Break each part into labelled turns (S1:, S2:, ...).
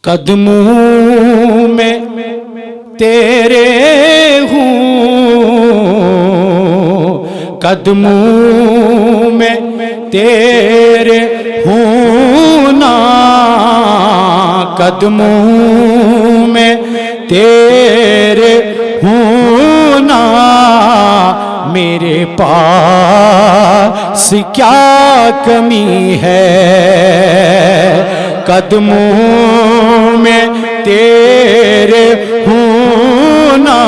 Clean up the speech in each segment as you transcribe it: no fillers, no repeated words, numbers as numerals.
S1: कदमों में तेरे हूँ, कदमों में तेरे हूँ ना, कदमों में तेरे हूँ ना, मेरे पास क्या कमी है। कदमों में तेरे हूँ ना,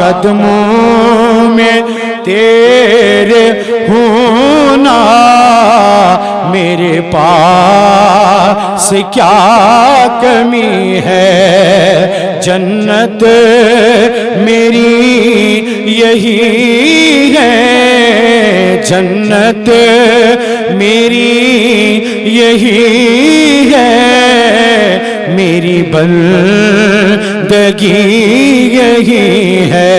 S1: कदमों में तेरे हूँ ना, मेरे पास क्या कमी है। जन्नत मेरी यही है, जन्नत मेरी यही है, मेरी बंदगी यही है।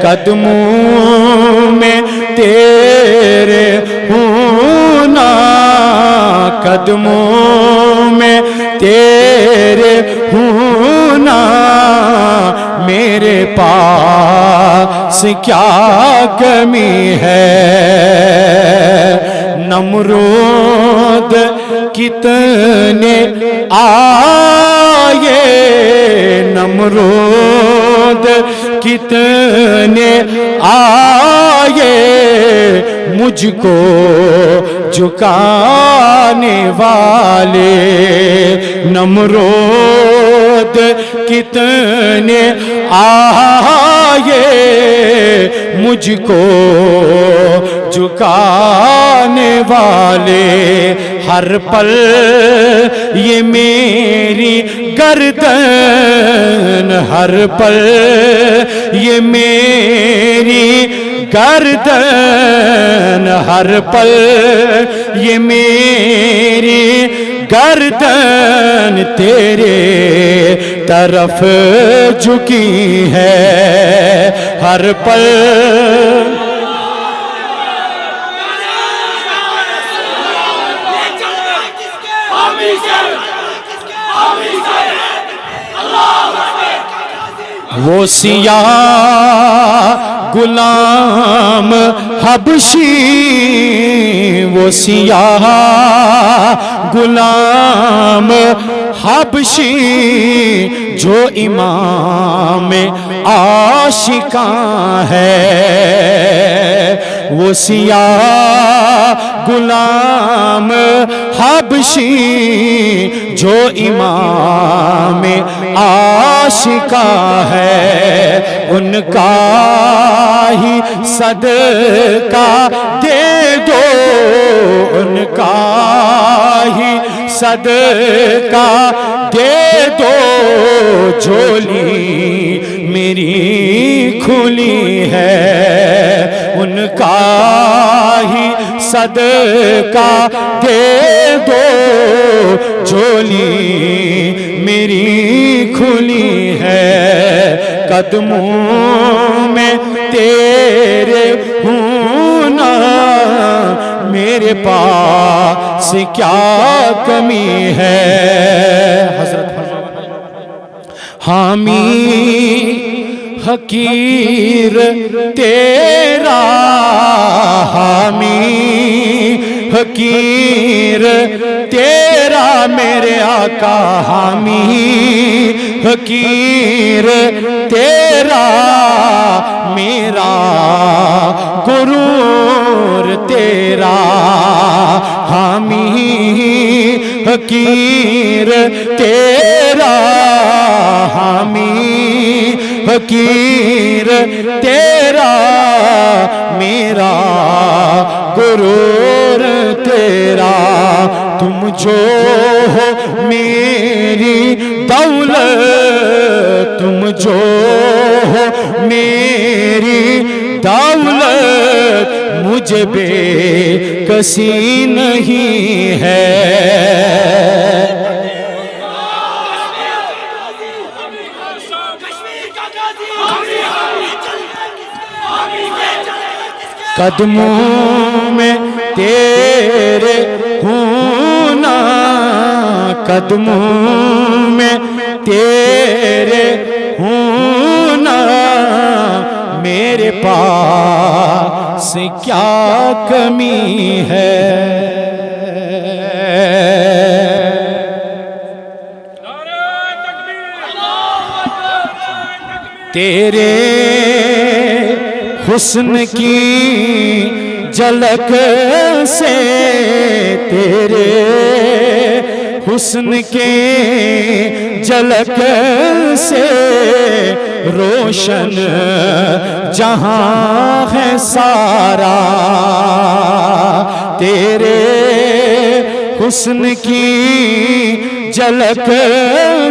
S1: कदमों में तेरे हूँ ना, कदमों में तेरे हूँ ना, मेरे पास क्या कमी है। नमरूद कितने आए, नमरूद कितने आए, मुझको झुकाने वाले। नमरूद कितने आए, मुझको झुकाने वाले। हर पल ये मेरी गर्दन, हर पल ये मेरी गर्दन, हर पल ये मेरी गर्दन तेरे तरफ झुकी है। हर पल वो सियाह गुलाम हबशी, वो सियाह गुलाम हबशी, जो इमाम आशिका है। वो सियाह गुलाम हबशी, जो इमाम आशिका है। उनका ही सदका दे दो, उनका ही सदका दे दो, झोली मेरी खुली है। उनका ही सदका दे दो, झोली मेरी खुली है। कदमों में तेरे हूँ ना, मेरे पास क्या कमी है। हज़रत हामी हकीर तेरा, हामी हकीर तेरा, मेरे आका हामी हकीर तेरा, मेरा गुरूर तेरा। हामी हकीर तेरा, हामी हकीर तेरा, मेरा गुरूर तेरा। तुम जो हो मेरी दौलत, तुम जो हो मेरी दौलत, मुझे बेकसी नहीं है। कदमों में तेरे हूँ ना, कदमों में तेरे हूँ ना, मेरे पास क्या कमी है। तेरे हुस्न की झलक से, तेरे हुस्न के झलक से रोशन जहां है सारा। तेरे हुस्न की झलक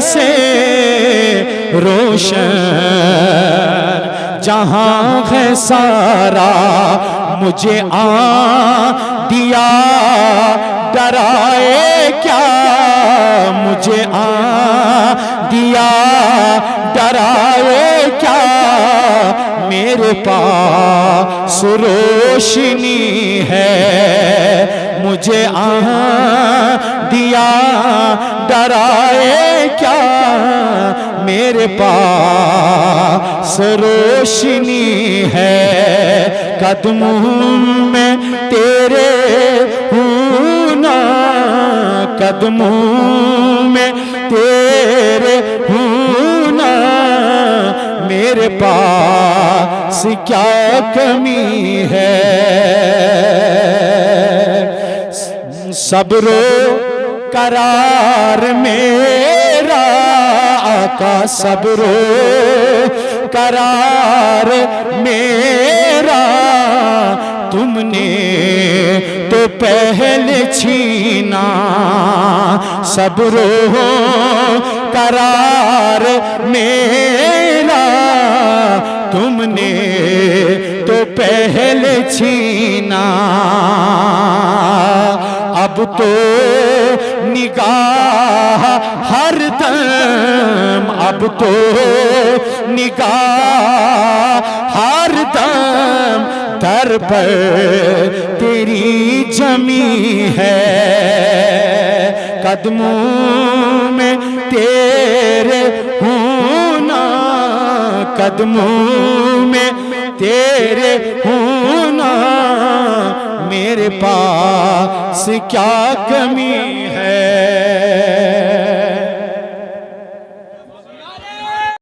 S1: से रोशन जहां है सारा। मुझे दिया डराए क्या, मुझे दिया डराए क्या, मेरे पास रोशनी है। मुझे दिया डराए क्या, मेरे पास रोशनी है। कदमों में तेरे हूँ ना, कदमों में तेरे हूँ ना, मेरे पास क्या कमी है। सब्रो करार मेरा आका, सब्रो करार मेरा तुमने तो पहले छीना। सब्रो करार मेरा तुमने तो पहले छीना। अब तो निगाह हर दम, अब तो निगाह हर दम दर पर तेरी जमी है। कदमों में तेरे हूँ ना, कदमों में तेरे हूँ ना, मेरे पास क्या कमी है।